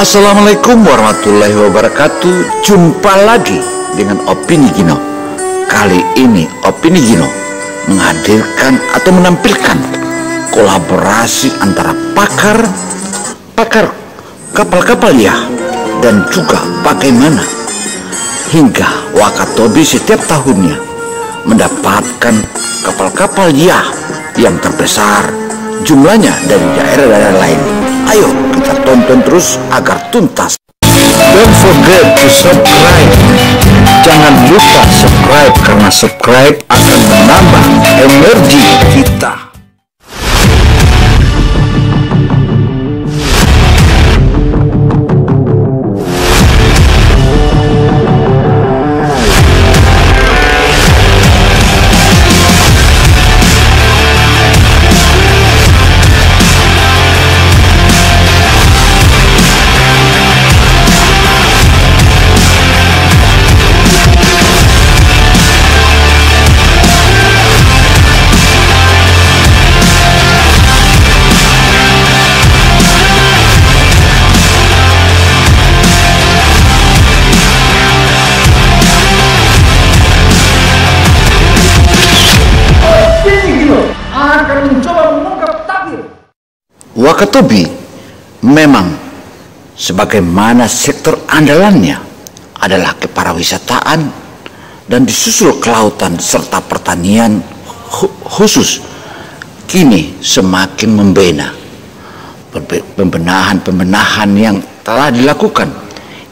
Assalamualaikum warahmatullahi wabarakatuh. Jumpa lagi dengan Opini Gino. Kali ini Opini Gino menghadirkan atau menampilkan kolaborasi antara pakar kapal-kapal ya, dan juga bagaimana hingga Wakatobi setiap tahunnya mendapatkan kapal-kapal ya yang terbesar jumlahnya dari daerah-daerah lain. Ayo kita tonton terus agar tuntas. Don't forget to subscribe. Jangan lupa subscribe, karena subscribe akan menambah energi kita. Wakatobi memang sebagaimana sektor andalannya adalah kepariwisataan dan disusul kelautan serta pertanian khusus, kini semakin membina. Pembenahan yang telah dilakukan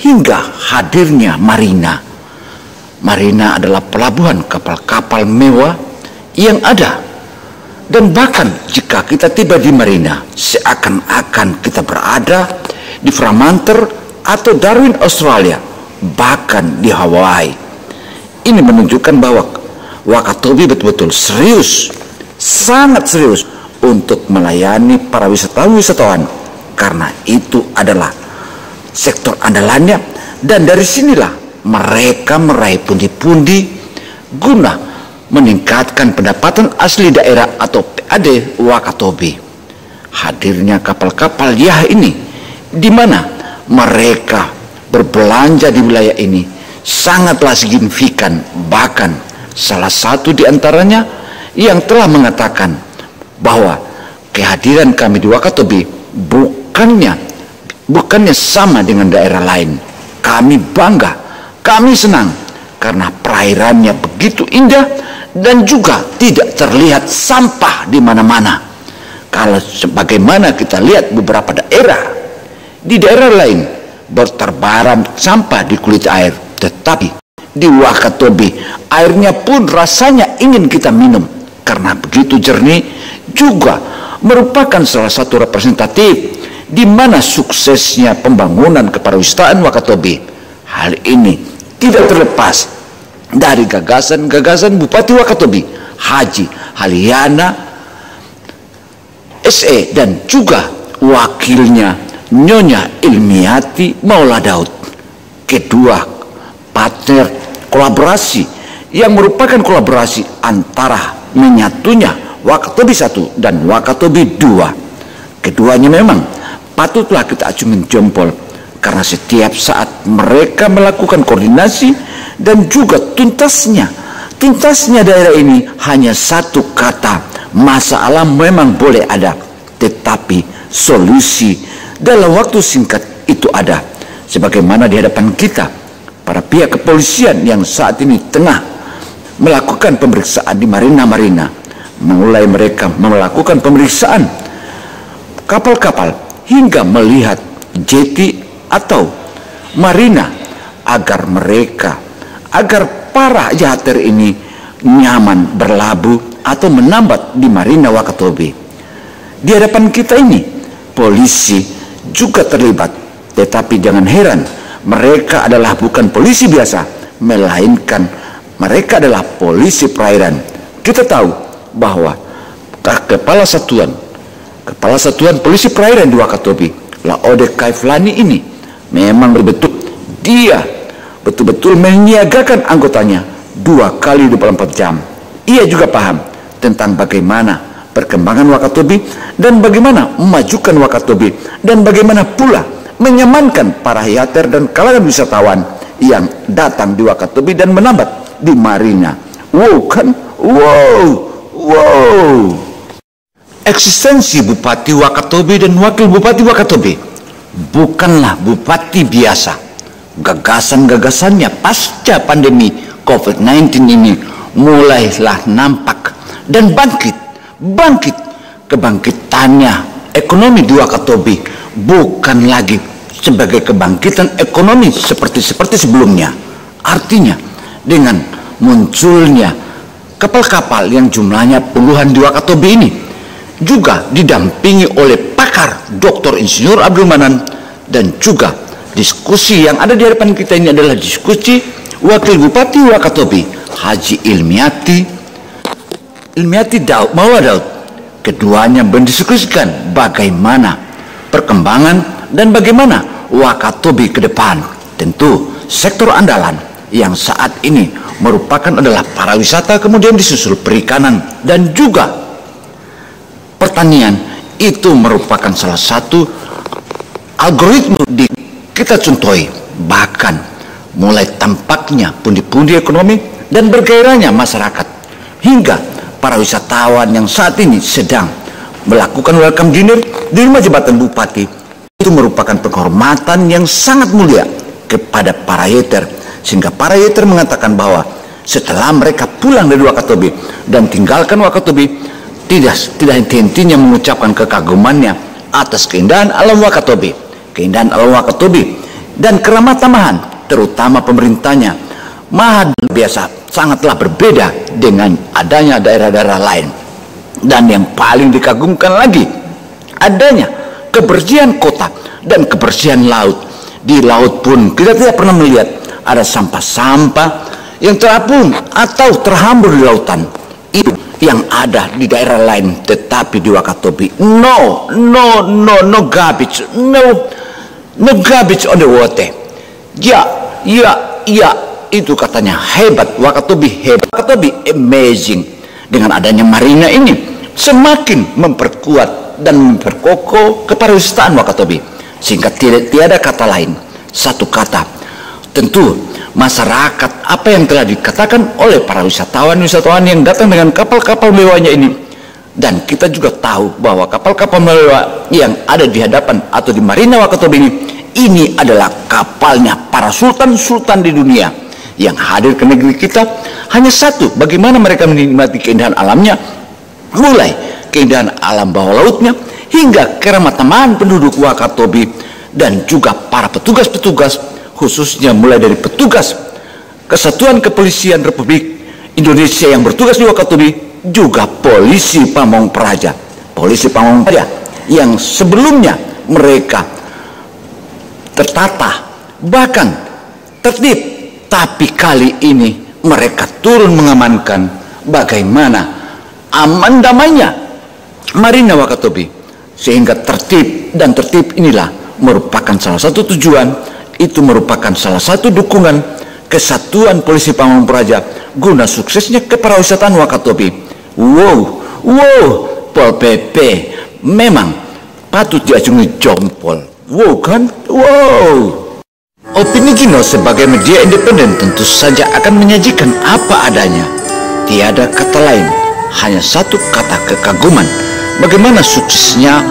hingga hadirnya marina. Marina adalah pelabuhan kapal-kapal mewah yang ada. Dan bahkan jika kita tiba di marina, seakan-akan kita berada di Fremantle atau Darwin, Australia, bahkan di Hawaii. Ini menunjukkan bahwa Wakatobi betul-betul serius, sangat serius untuk melayani para wisatawan, karena itu adalah sektor andalannya. Dan dari sinilah mereka meraih pundi-pundi guna meningkatkan pendapatan asli daerah atau PAD Wakatobi. Hadirnya kapal-kapal ya ini, di mana mereka berbelanja di wilayah ini sangatlah signifikan. Bahkan salah satu di antaranya yang telah mengatakan bahwa kehadiran kami di Wakatobi bukannya sama dengan daerah lain. Kami bangga, kami senang karena perairannya begitu indah dan juga tidak terlihat sampah di mana-mana. Kalau sebagaimana kita lihat beberapa daerah, di daerah lain berterbaran sampah di kulit air, tetapi di Wakatobi airnya pun rasanya ingin kita minum karena begitu jernih. Juga merupakan salah satu representatif di mana suksesnya pembangunan kepariwisataan Wakatobi. Hal ini tidak terlepas dari gagasan-gagasan Bupati Wakatobi, Haji Haliana SE, dan juga wakilnya Nyonya Ilmiati Maula Daud. Kedua partner kolaborasi yang merupakan kolaborasi antara menyatunya Wakatobi 1 dan Wakatobi 2. Keduanya memang patutlah kita acungin jempol, karena setiap saat mereka melakukan koordinasi. Dan juga tuntasnya daerah ini hanya satu kata: masalah memang boleh ada, tetapi solusi dalam waktu singkat itu ada. Sebagaimana di hadapan kita para pihak kepolisian yang saat ini tengah melakukan pemeriksaan di marina-marina, mulai mereka melakukan pemeriksaan kapal-kapal hingga melihat jeti atau marina, agar para jahater ini nyaman berlabuh atau menambat di marina Wakatobi. Di hadapan kita ini polisi juga terlibat, tetapi jangan heran, mereka adalah bukan polisi biasa, melainkan mereka adalah polisi perairan. Kita tahu bahwa kepala satuan polisi perairan di Wakatobi, Laode Kaiflani, ini memang betul-betul menyiagakan anggotanya 2 kali 24 jam. Ia juga paham tentang bagaimana perkembangan Wakatobi dan bagaimana memajukan Wakatobi, dan bagaimana pula menyamankan para yater dan kalangan wisatawan yang datang di Wakatobi dan menambat di marina. Wow kan? Wow. Eksistensi Bupati Wakatobi dan Wakil Bupati Wakatobi bukanlah bupati biasa. Gagasan-gagasannya pasca pandemi COVID-19 ini mulailah nampak dan bangkit. Kebangkitannya ekonomi di Wakatobi bukan lagi sebagai kebangkitan ekonomi seperti sebelumnya. Artinya dengan munculnya kapal-kapal yang jumlahnya puluhan di Wakatobi ini juga didampingi oleh pakar Dr. Insinyur Abdul Manan, dan juga diskusi yang ada di hadapan kita ini adalah diskusi Wakil Bupati Wakatobi Haji Ilmiati Maula Daud. Keduanya mendiskusikan bagaimana perkembangan dan bagaimana Wakatobi ke depan. Tentu sektor andalan yang saat ini merupakan adalah pariwisata, kemudian disusul perikanan dan juga pertanian. Itu merupakan salah satu algoritma kita contohi. Bahkan mulai tampaknya pundi-pundi ekonomi dan bergairahnya masyarakat, hingga para wisatawan yang saat ini sedang melakukan welcome dinner di rumah jabatan bupati. Itu merupakan penghormatan yang sangat mulia kepada para yater, sehingga para yater mengatakan bahwa setelah mereka pulang dari Wakatobi dan tinggalkan Wakatobi, tidak henti-hentinya mengucapkan kekagumannya atas keindahan alam Wakatobi, dan keramat tamahan, terutama pemerintahnya maha biasa, sangatlah berbeda dengan adanya daerah-daerah lain. Dan yang paling dikagumkan lagi, adanya kebersihan kota dan kebersihan laut. Di laut pun kita tidak pernah melihat ada sampah-sampah yang terapung atau terhambur di lautan. Itu yang ada di daerah lain, tetapi di Wakatobi no garbage, no garbage on the water. Ya, itu katanya hebat. Wakatobi hebat, Wakatobi amazing. Dengan adanya marina ini semakin memperkuat dan memperkokoh kepariwisataan Wakatobi, sehingga tiada kata lain, satu kata, tentu masyarakat, apa yang telah dikatakan oleh para wisatawan yang datang dengan kapal-kapal mewahnya ini. Dan kita juga tahu bahwa kapal-kapal mewah yang ada di hadapan atau di marina Wakatobi ini adalah kapalnya para sultan-sultan di dunia yang hadir ke negeri kita. Hanya satu, bagaimana mereka menikmati keindahan alamnya, mulai keindahan alam bawah lautnya hingga keramat tamahan penduduk Wakatobi, dan juga para petugas-petugas, khususnya mulai dari petugas Kesatuan Kepolisian Republik Indonesia yang bertugas di Wakatobi, juga polisi Pamong Praja yang sebelumnya mereka tertata bahkan tertib, tapi kali ini mereka turun mengamankan bagaimana aman damainya marina Wakatobi, sehingga tertib. Dan tertib inilah merupakan salah satu tujuan, itu merupakan salah satu dukungan Kesatuan Polisi Pamong Praja guna suksesnya kepariwisataan Wakatobi. Wow, Pol PP memang patut diacungi jempol. Wow kan? Wow. Opini Gino sebagai media independen tentu saja akan menyajikan apa adanya. Tiada kata lain, hanya satu kata kekaguman. Bagaimana suksesnya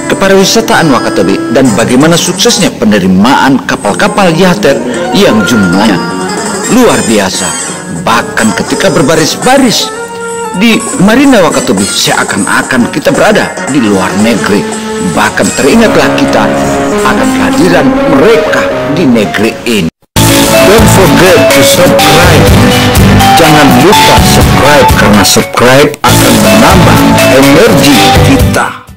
kepariwisataan Wakatobi dan bagaimana suksesnya penerimaan kapal-kapal yachter yang jumlahnya luar biasa. Bahkan ketika berbaris-baris di marina Wakatobi, seakan-akan kita berada di luar negeri. Bahkan teringatlah kita akan kehadiran mereka di negeri ini. Don't forget to subscribe. Jangan lupa subscribe, karena subscribe akan menambah energi kita.